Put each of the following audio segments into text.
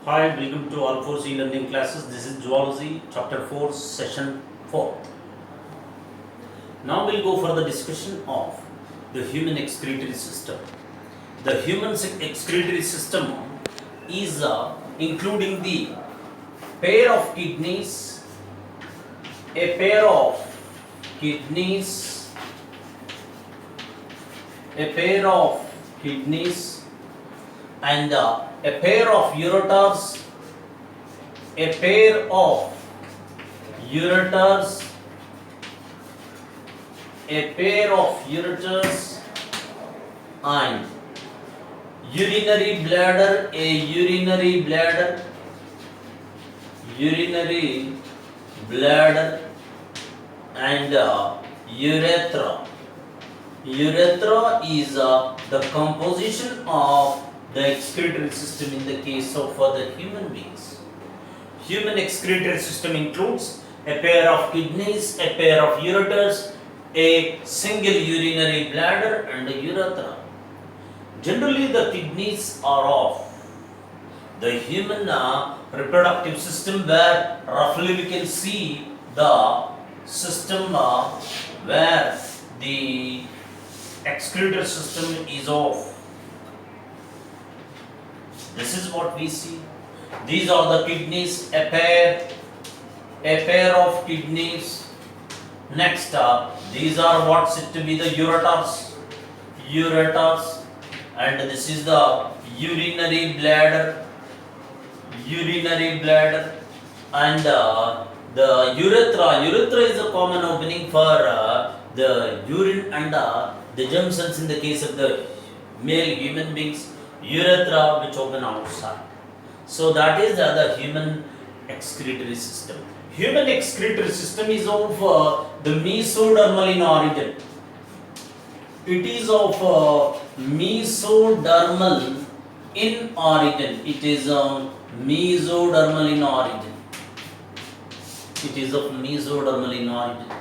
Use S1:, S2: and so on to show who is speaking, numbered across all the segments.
S1: Hi, welcome to all 4 learning classes. This is Zoology, chapter 4, session 4. Now we'll go for the discussion of the human excretory system. The human excretory system is including the pair of kidneys, a pair of kidneys, a pair of kidneys, and a pair of ureters, a pair of ureters, a pair of ureters, and urinary bladder, a urinary bladder, urinary bladder, and urethra. Urethra is the composition of the excretory system in the case of the human beings. Human excretory system includes a pair of kidneys, a pair of ureters, a single urinary bladder, and a urethra. Generally, the kidneys are of the human reproductive system, where roughly we can see the system where the excretory system is of. This is what we see. These are the kidneys, a pair of kidneys. Next, these are what said to be the ureters, and this is the urinary bladder, and the urethra. Urethra is a common opening for the urine and the germ cells in the case of the male human beings. Urethra which open outside. So that is the human excretory system. Human excretory system is of the mesodermal in origin. It is of mesodermal in origin. It is mesodermal in origin. It is of mesodermal in origin.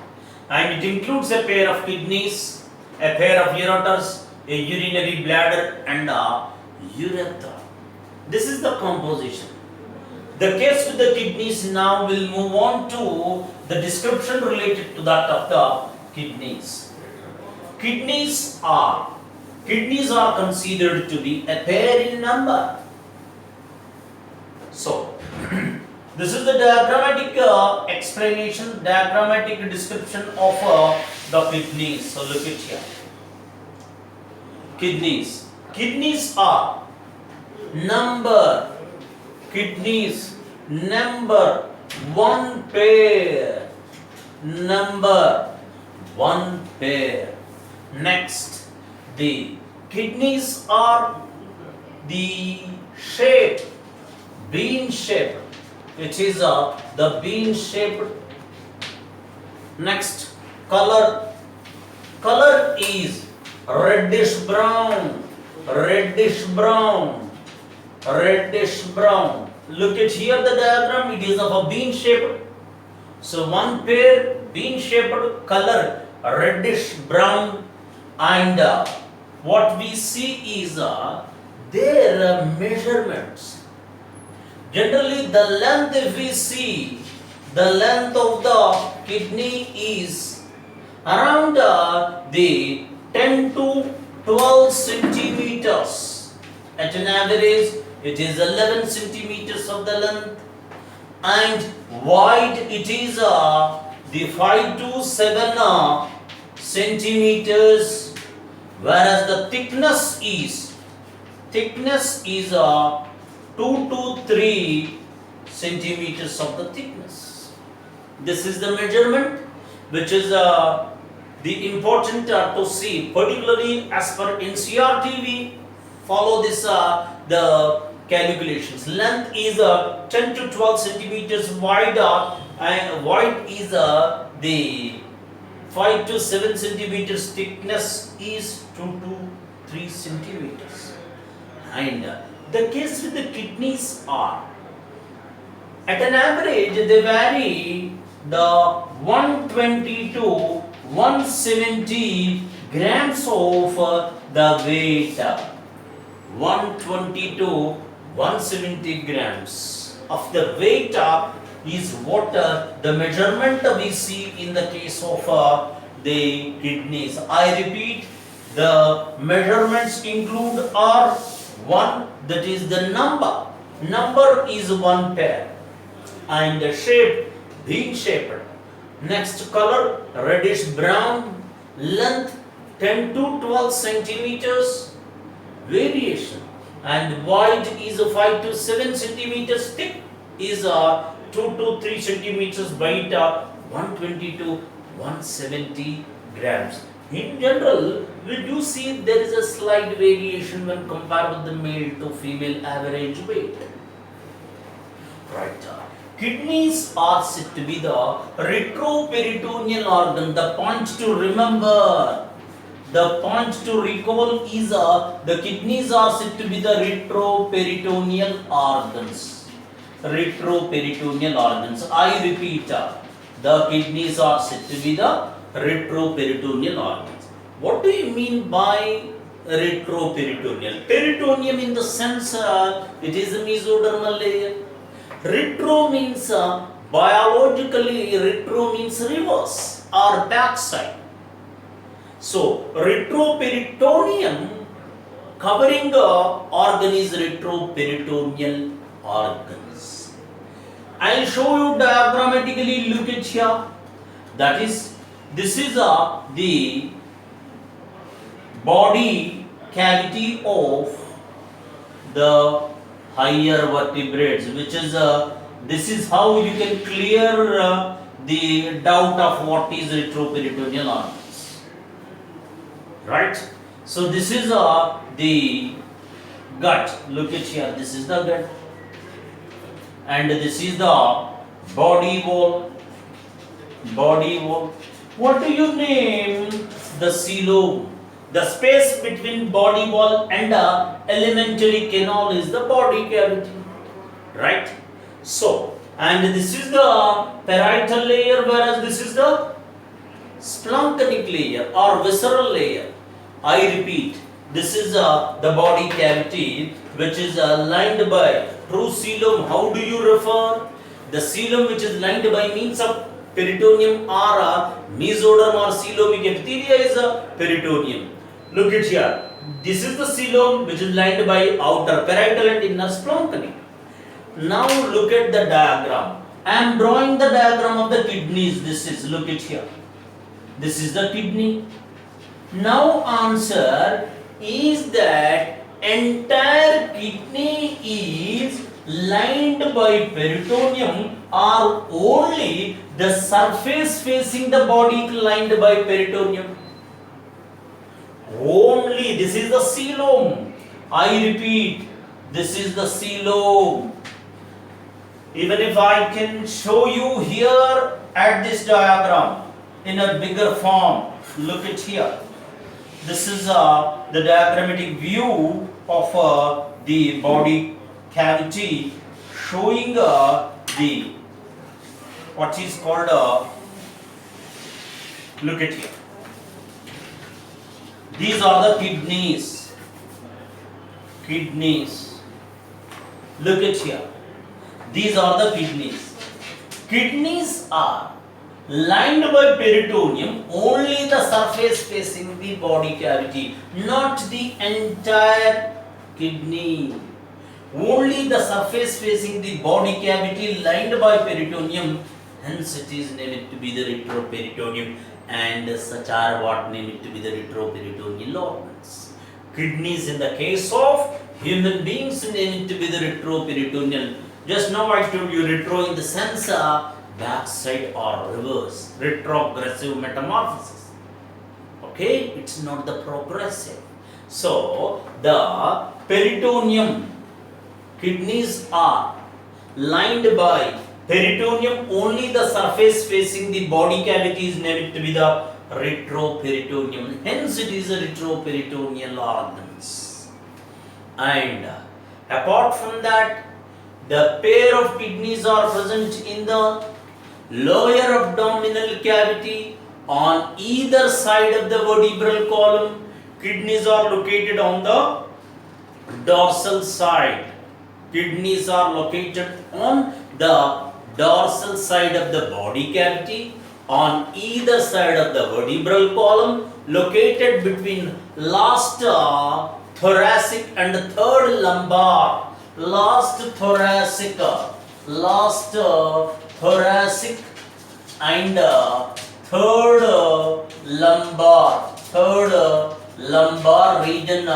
S1: And it includes a pair of kidneys, a pair of ureters, a urinary bladder, and a urethra. This is the composition. The case with the kidneys. Now we'll move on to the description related to that of the kidneys. Kidneys are considered to be a pair in number. So this is the diagrammatic explanation, diagrammatic description of the kidneys. So look at here. Kidneys are number one pair. Next, the kidneys are the shape, bean shape. It is the bean shape. Next, color is reddish brown. Look at here the diagram. It is of a bean shape. So one pair, bean shaped, color reddish brown, and what we see is their measurements. Generally, the length, if we see, the length of the kidney is around the 10 to 12 centimeters. At an average, it is 11 centimeters of the length, and wide it is the 5 to 7 centimeters, whereas the thickness is 2 to 3 centimeters of the thickness. This is the measurement which is the important to see, particularly as per NCERT. We follow this the calculations. Length is 10 to 12 centimeters, wide is the 5 to 7 centimeters, thickness is 2 to 3 centimeters. And the case with the kidneys are, at an average, they vary the 120 to 170 grams of the weight. 120 to 170 grams of the weight is what the measurement we see in the case of the kidneys. I repeat, the measurements include R1, that is the number. Number is one pair, and the shape being shaped. Next color reddish brown, length 10 to 12 centimeters, variation, and wide is 5 to 7 centimeters, thick is 2 to 3 centimeters, weight 120 to 170 grams. In general, we do see there is a slight variation when compared with the male to female average weight. Right. Kidneys are said to be the retroperitoneal organ. The point to remember, the point to recall is the kidneys are said to be the retroperitoneal organs. Retroperitoneal organs. I repeat, the kidneys are said to be the retroperitoneal organs. What do you mean by retroperitoneal? Peritoneum in the sense it is a mesodermal layer. Retro means biologically, retro means reverse or backside. So retroperitoneum covering the organ is retroperitoneal organs. I will show you diagrammatically. Look at here. That is, this is the body cavity of the higher vertebrates, which is this is how you can clear the doubt of what is retroperitoneal organs. Right? So this is the gut. Look at here. This is the gut, and this is the body wall. Body wall. What do you name the coelom? The space between body wall and elementary canal is the body cavity, right? So, and this is the parietal layer, whereas this is the splanchnic layer or visceral layer. I repeat, this is the body cavity which is lined by true coelom. How do you refer? The coelom which is lined by means of peritoneum or mesoderm or coelomic epithelia is a peritoneum. Look at here. This is the coelom which is lined by outer parietal and inner splanchnic. Now look at the diagram. I am drawing the diagram of the kidneys. This is, look at here. This is the kidney. Now answer is that entire kidney is lined by peritoneum or only the surface facing the body lined by peritoneum? Only this is the coelom. I repeat, this is the coelom. Even if I can show you here at this diagram in a bigger form, look at here. This is the diagrammatic view of the body cavity showing the what is called look at here. These are the kidneys. Kidneys. Look at here. These are the kidneys. Kidneys are lined by peritoneum, only the surface facing the body cavity, not the entire kidney. Only the surface facing the body cavity lined by peritoneum, hence it is named to be the retroperitoneum, and such are what name it to be the retroperitoneal organs. Kidneys in the case of human beings name it to be the retroperitoneal. Just now I told you retro in the sense backside or reverse, retrogressive metamorphosis. Okay, it's not the progressive. So the peritoneum, kidneys are lined by peritoneum, only the surface facing the body cavity is named to be the retroperitoneum. Hence it is a retroperitoneal organs. And apart from that, the pair of kidneys are present in the lower abdominal cavity on either side of the vertebral column. Kidneys are located on the dorsal side. kidneys are located on the dorsal side of the body cavity, on either side of the vertebral column, located between last thoracic and third lumbar. Last thoracic and third lumbar region.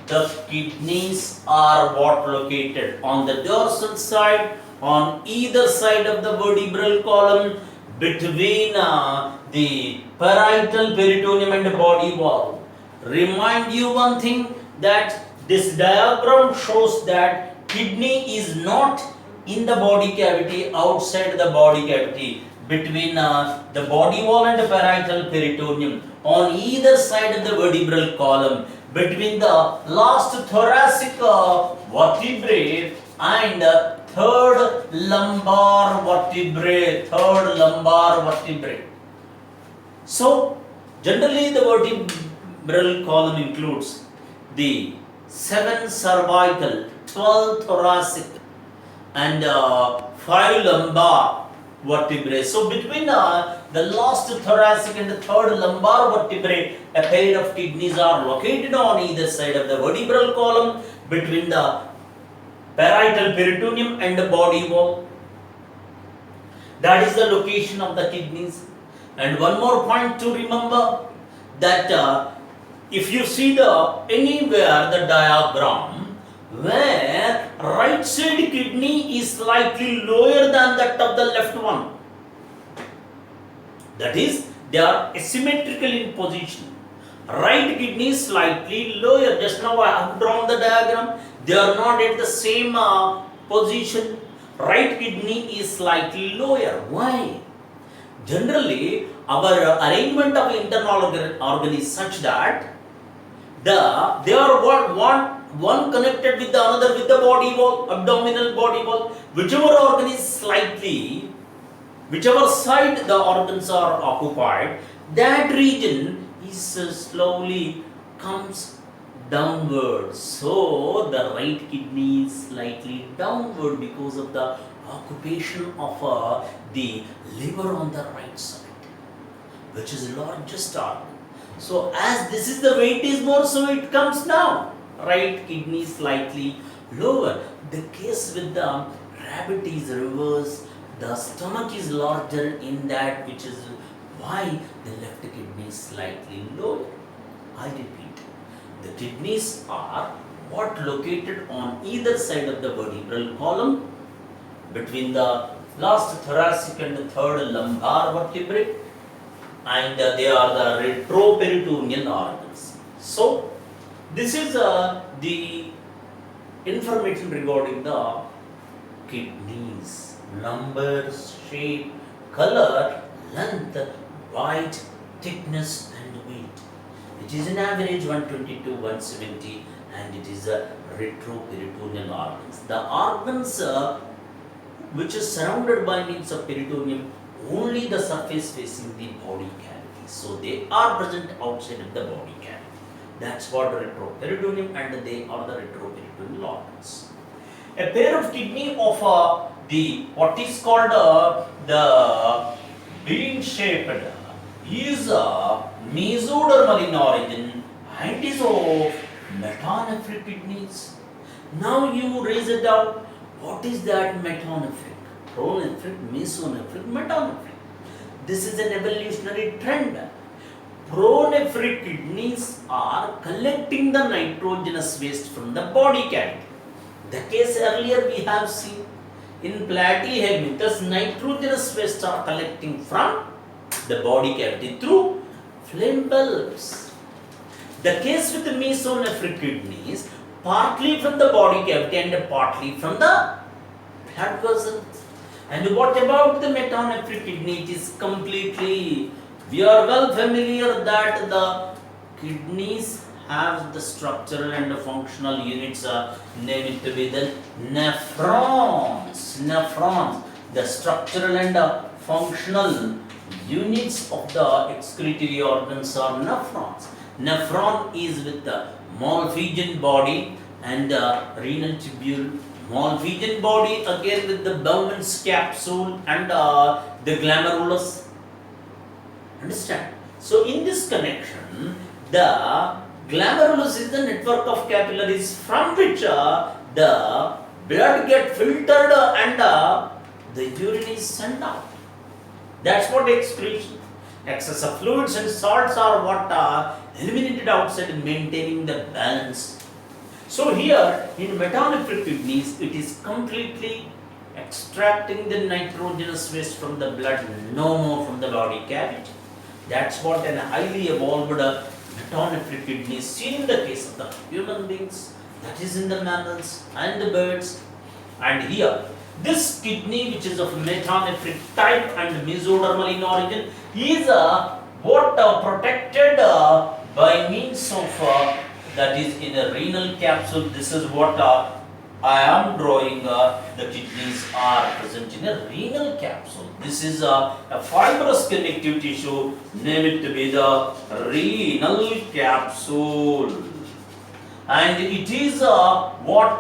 S1: The kidneys are what located on the dorsal side, on either side of the vertebral column, between the parietal peritoneum and the body wall. Remind you one thing, that this diagram shows that kidney is not in the body cavity, outside the body cavity, between the body wall and the parietal peritoneum, on either side of the vertebral column, between the last thoracic vertebrae and third lumbar vertebrae. So, generally the vertebral column includes the 7 cervical, 12 thoracic and 5 lumbar vertebrae. So between the last thoracic and the third lumbar vertebrae, a pair of kidneys are located on either side of the vertebral column, between the parietal peritoneum and the body wall. That is the location of the kidneys. And one more point to remember, that if you see anywhere the diagram where right side kidney is slightly lower than that of the left one, that is, they are asymmetrical in position. Right kidney is slightly lower. Just now I have drawn the diagram. They are not at the same position. Right kidney is slightly lower. Why? Generally, our arrangement of internal organ is such that they are one connected with the another with the body wall, abdominal body wall. Whichever organ is slightly, whichever side the organs are occupied, that region is slowly comes downward. So the right kidney is slightly downward because of the occupation of the liver on the right side, which is largest organ. So as this is the weight is more, so it comes down. Right kidney slightly lower. The case with the rabbit is reverse. The stomach is larger in that, which is why the left kidney is slightly lower. I repeat, the kidneys are what located on either side of the vertebral column, between the last thoracic and the third lumbar vertebrae, and they are the retroperitoneal organs. So this is the information regarding the kidneys: numbers, shape, color, length, height, thickness and weight. It is an average 120 to 170, and it is a retroperitoneal organs. The organs which is surrounded by means of peritoneum, only the surface facing the body cavity. So they are present outside of the body cavity. That's what retroperitoneum, and they are the retroperitoneal organs. A pair of kidney of the what is called the bean shaped is mesodermal in origin and is of metanephric kidneys. Now you raise it out. What is that metanephric? Pronephric, mesonephric, metanephric. This is an evolutionary trend. Pronephric kidneys are collecting the nitrogenous waste from the body cavity. The case earlier we have seen in platyhelminthes, nitrogenous waste are collecting from the body cavity through flame bulbs. The case with the mesonephric kidneys, partly from the body cavity and partly from the blood vessels. And what about the metanephric kidney? It is completely, we are well familiar that the kidneys have the structural and the functional units, named to be the nephrons. The structural and functional units of the excretory organs are nephrons. Nephron is with the Malpighian body and the renal tubule, Malpighian body again with the Bowman's capsule and the glomerulus. Understand? So in this connection, the glomerulus is the network of capillaries from which the blood get filtered and the urine is sent out. That's what excretion. Excess of fluids and salts are what are eliminated outside, maintaining the balance. So here in metanephric kidneys, it is completely extracting the nitrogenous waste from the blood, no more from the body cavity. That's what a highly evolved metanephric kidney is seen in the case of the human beings, that is in the mammals and the birds. And here, this kidney, which is of metanephric type and mesodermal in origin, is what protected by means of that is in a renal capsule. This is what I am drawing. The kidneys are present in a renal capsule. This is a fibrous connective tissue. Name it to be the renal capsule. And it is what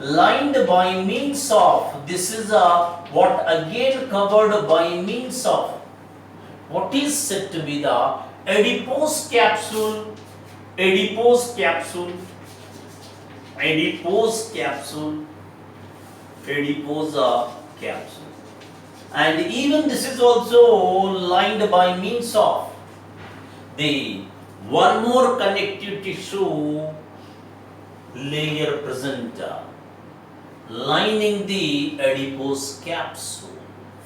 S1: lined by means of, this is what again covered by means of what is said to be the adipose capsule, adipose capsule, adipose capsule, adipose capsule. And even this is also lined by means of the one more connective tissue layer present lining the adipose capsule,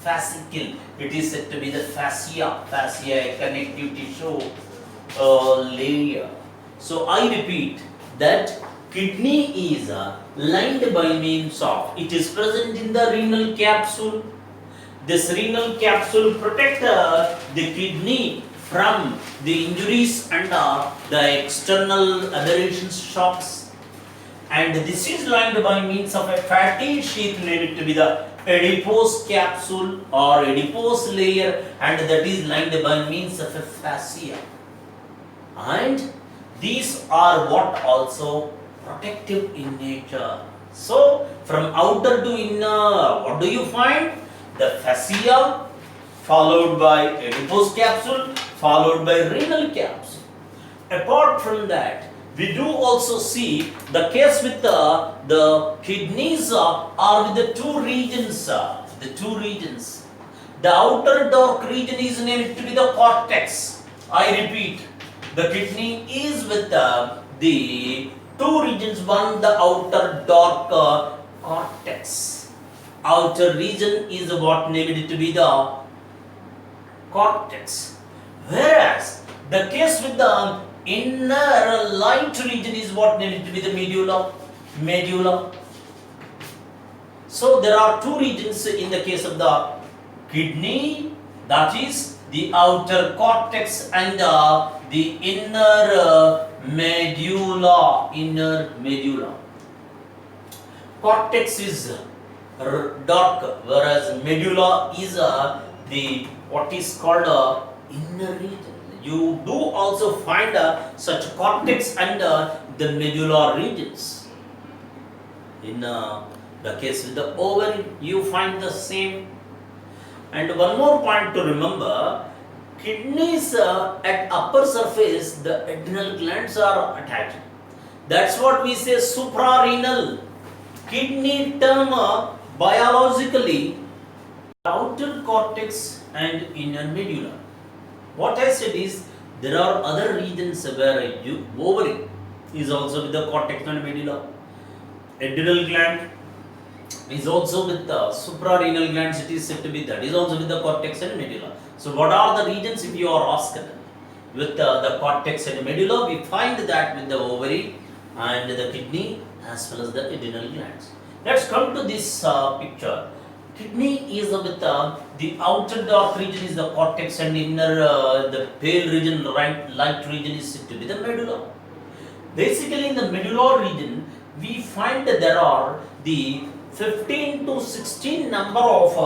S1: fascicle. It is said to be the fascia, a connective tissue layer. So I repeat that kidney is lined by means of, it is present in the renal capsule. This renal capsule protects the kidney from the injuries and the external aberrations, shocks. And this is lined by means of a fatty sheath, named to be the adipose capsule or adipose layer, and that is lined by means of a fascia. And these are what also protective in nature. So from outer to inner, what do you find? The fascia, followed by adipose capsule, followed by renal capsule. Apart from that, we do also see the case with the kidneys are with the two regions. The outer dark region is named to be the cortex. I repeat, the kidney is with the two regions. One, the outer dark cortex. Outer region is what named to be the cortex. Whereas the case with the inner light region is what named to be the medulla. So there are two regions in the case of the kidney, that is the outer cortex and the inner medulla. Cortex is dark, whereas medulla is the what is called inner region. You do also find such cortex and the medulla regions. In the case with the ovary, you find the same. And one more point to remember, kidneys at upper surface, the adrenal glands are attached. That's what we say suprarenal. Kidney term biologically, outer cortex and inner medulla. What I said is, there are other regions where ovary is also with the cortex and medulla. Adrenal gland is also with the suprarenal glands, it is said to be, that is also with the cortex and medulla. So what are the regions if you are asked? With the cortex and medulla, we find that with the ovary and the kidney as well as the adrenal glands. Let's come to this picture. Kidney is with the outer dark region is the cortex and inner the pale region, light region is said to be the medulla. Basically in the medulla region, we find that there are the 15 to 16 number of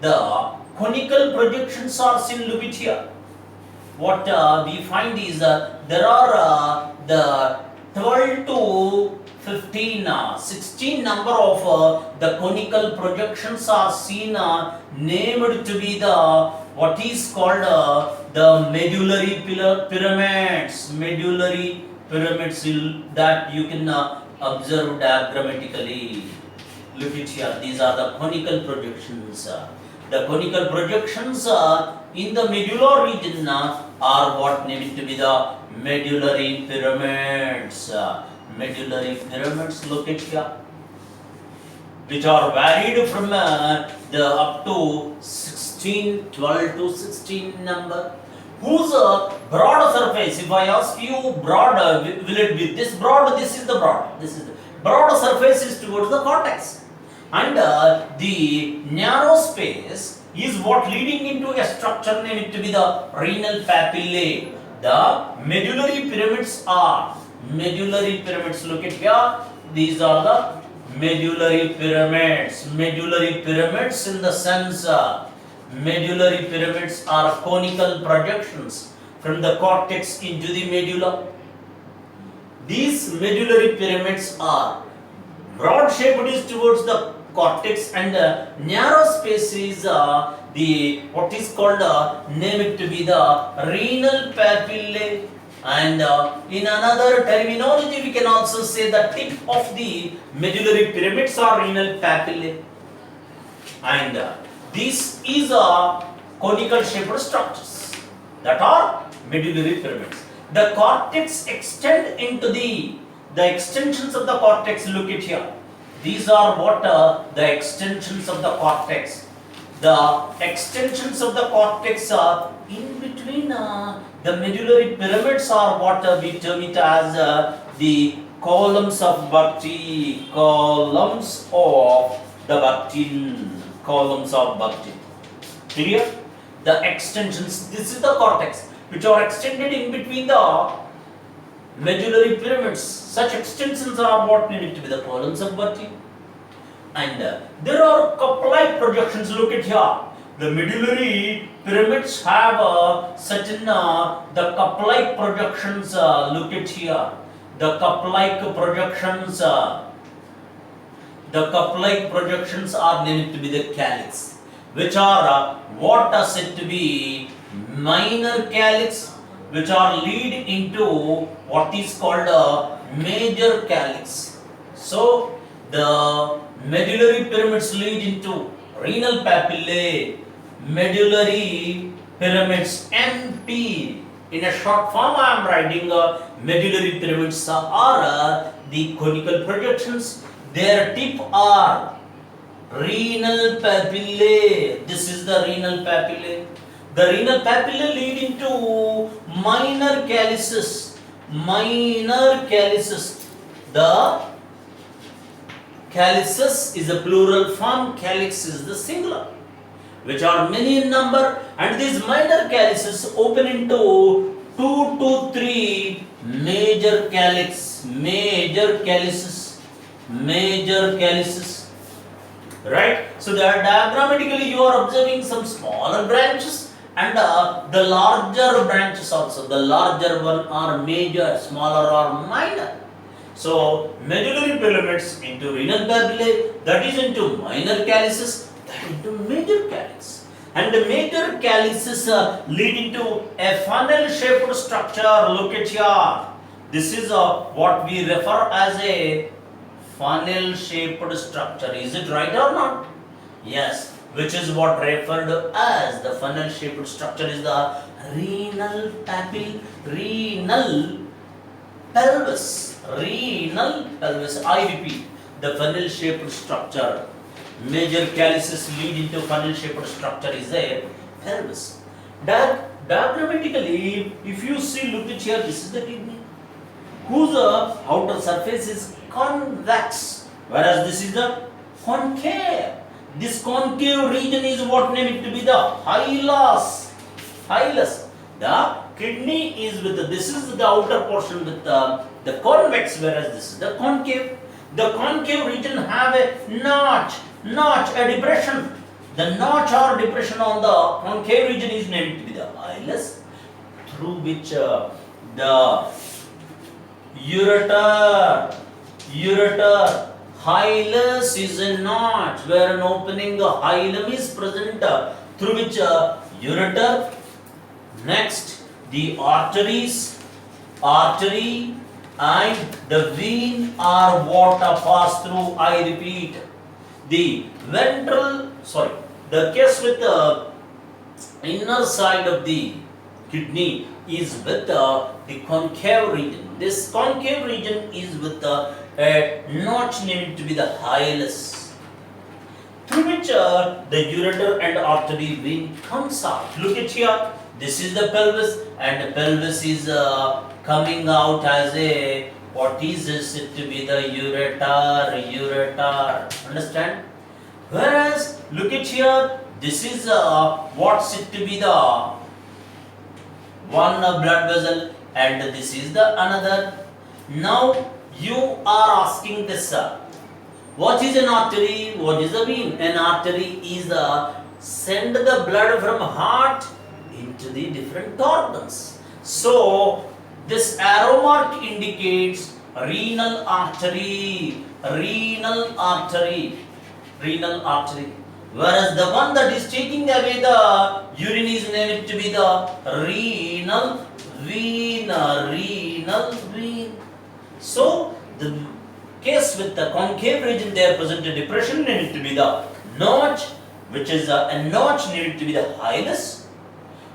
S1: the conical projections are seen. Look it here. What we find is there are the 12 to 15, 16 number of the conical projections are seen, named to be the what is called the medullary pyramids. Medullary pyramids that you can observe diagrammatically. Look at here, these are the conical projections. The conical projections in the medulla region are what named to be the medullary pyramids. Medullary pyramids, look at here, which are varied from the up to 16, 12 to 16 number, whose broad surface, if I ask you broad, will it be this broad? This is the broad. This is the broad surface is towards the cortex. And the narrow space is what leading into a structure named to be the renal papillae. The medullary pyramids are medullary pyramids. Look at here. These are the medullary pyramids. Medullary pyramids in the sense medullary pyramids are conical projections from the cortex into the medulla. These medullary pyramids are broad shaped is towards the cortex, and narrow space is the what is called named to be the renal papillae. And in another terminology, we can also say the tip of the medullary pyramids are renal papillae. And this is a conical shaped structures that are medullary pyramids. The cortex extend into the extensions of the cortex. Look at here. These are what the extensions of the cortex. The extensions of the cortex are in between the medullary pyramids are what we term it as the columns of Bhakti. Columns of the Bhakti. Columns of Bhakti. Clear? The extensions, this is the cortex, which are extended in between the medullary pyramids. Such extensions are what needed to be the columns of Bhakti. And there are cup-like projections. Look at here. The medullary pyramids have certain the cup-like projections. Look at here. The cup-like projections. The cup-like projections are named to be the calyx, which are what are said to be minor calyx, which are lead into what is called a major calyx. So the medullary pyramids lead into renal papillae, medullary pyramids MP. In a short form, I am writing medullary pyramids are the conical projections. Their tip are renal papillae. This is the renal papillae. The renal papillae lead into minor calyces. Minor calyces. The calyces is a plural form, calyx is the singular, which are many in number, and these minor calyces open into 2 to 3 major calyx. Major calyces. Major calyces. Right? So that diagrammatically you are observing some smaller branches and the larger branches also. The larger one are major, smaller are minor. So medullary pyramids into renal papillae, that is into minor calyces, that into major calyx. And the major calyces lead into a funnel shaped structure. Look at here. This is what we refer as a funnel shaped structure. Is it right or not? Yes, which is what referred as the funnel shaped structure is the renal renal pelvis. Renal pelvis. I repeat, the funnel shaped structure. Major calyces lead into funnel shaped structure is a pelvis. Diagrammatically, if you see, look at here, this is the kidney, whose outer surface is convex, whereas this is the concave. This concave region is what named to be the hilus. Hilus. The kidney is with this is the outer portion with the convex, whereas this is the concave. The concave region have a notch, a depression. The notch or depression on the concave region is named to be the hilus, through which the Ureter. Ureter. Hilus is a notch where an opening hilum is present through which ureter. Next, the arteries, artery and the vein are what pass through. I repeat, the the case with the inner side of the kidney is with the concave region. This concave region is with a notch named to be the hilus, through which the ureter and artery vein comes out. Look at here. This is the pelvis, and the pelvis is coming out as a, what is it to be the ureter. Understand? Whereas, look at here. This is what's it to be the one blood vessel, and this is the another. Now you are asking this, what is an artery? What is a vein? An artery is send the blood from heart into the different organs. So this arrow mark indicates renal artery, renal artery, renal artery. Whereas the one that is taking away the urine is named to be the renal vein, renal vein. So the case with the concave region, there present a depression named to be the notch, which is a notch named to be the hilus,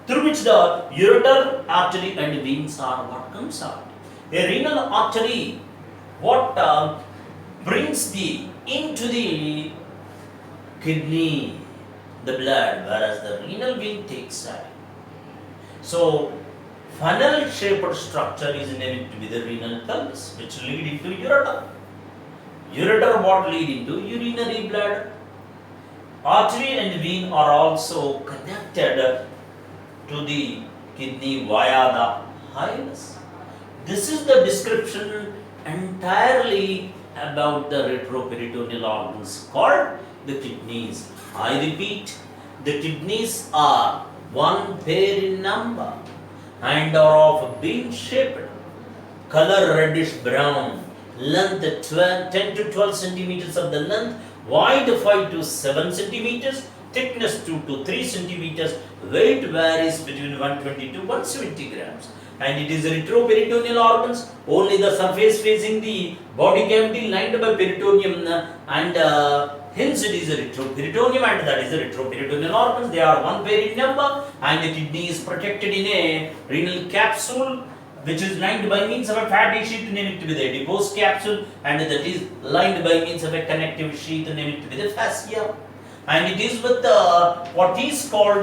S1: through which the ureter, artery and veins are what comes out. A renal artery, what brings the into the kidney, the blood, whereas the renal vein takes side. So funnel-shaped structure is named to be the renal pelvis, which lead into ureter. Ureter what lead into urinary bladder. Artery and vein are also connected to the kidney via the hilus. This is the description entirely about the retroperitoneal organs called the kidneys. I repeat, the kidneys are one pair in number and are of bean shaped, color reddish brown, length 10 to 12 centimeters of the length, wide 5 to 7 centimeters, thickness 2 to 3 centimeters, weight varies between 120 to 170 grams. And it is retroperitoneal organs, only the surface facing the body cavity lined by peritoneum, and hence it is a retroperitoneum, and that is the retroperitoneal organs. They are one pair in number, and the kidney is protected in a renal capsule, which is lined by means of a fatty sheath named to be the adipose capsule, and that is lined by means of a connective sheath named to be the fascia. And it is with what is called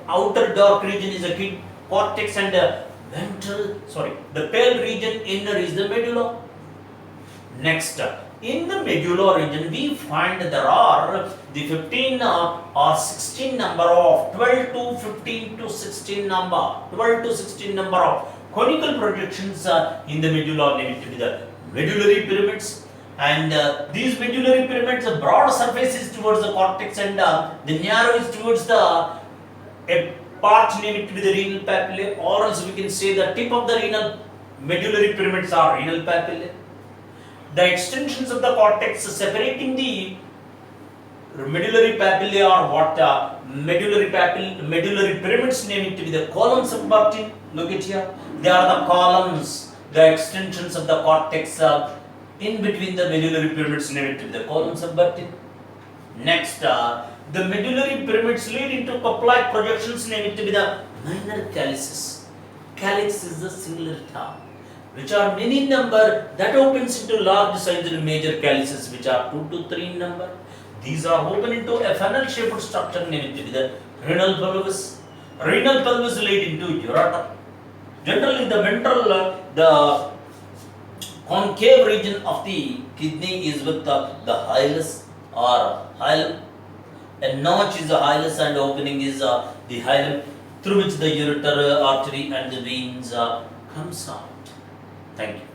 S1: outer dark region is a cortex, and the pale region inner is the medulla. Next, in the medulla region, we find there are the 15 or 16 number of 12 to 15 to 16 number, 12 to 16 number of conical projections in the medulla named to be the medullary pyramids. And these medullary pyramids, the broad surface is towards the cortex, and the narrow is towards the a part named to be the renal papillae, or else we can say the tip of the renal medullary pyramids are renal papillae. The extensions of the cortex separating the medullary papillae are what medullary pyramids named to be the columns of Bartin. Look at here, they are the columns, the extensions of the cortex in between the medullary pyramids named to be the columns of Bartin. Next, the medullary pyramids lead into cup-like projections named to be the minor calyces. Calyx is the singular term, which are many in number, that opens into large size and major calyces, which are 2 to 3 in number. These are open into a funnel-shaped structure named to be the renal pelvis. Renal pelvis lead into ureter. Generally, the ventral, the concave region of the kidney is with the hilus or hilum. A notch is the hilus, and opening is the hilum, through which the ureter, artery and the veins comes out. Thank you.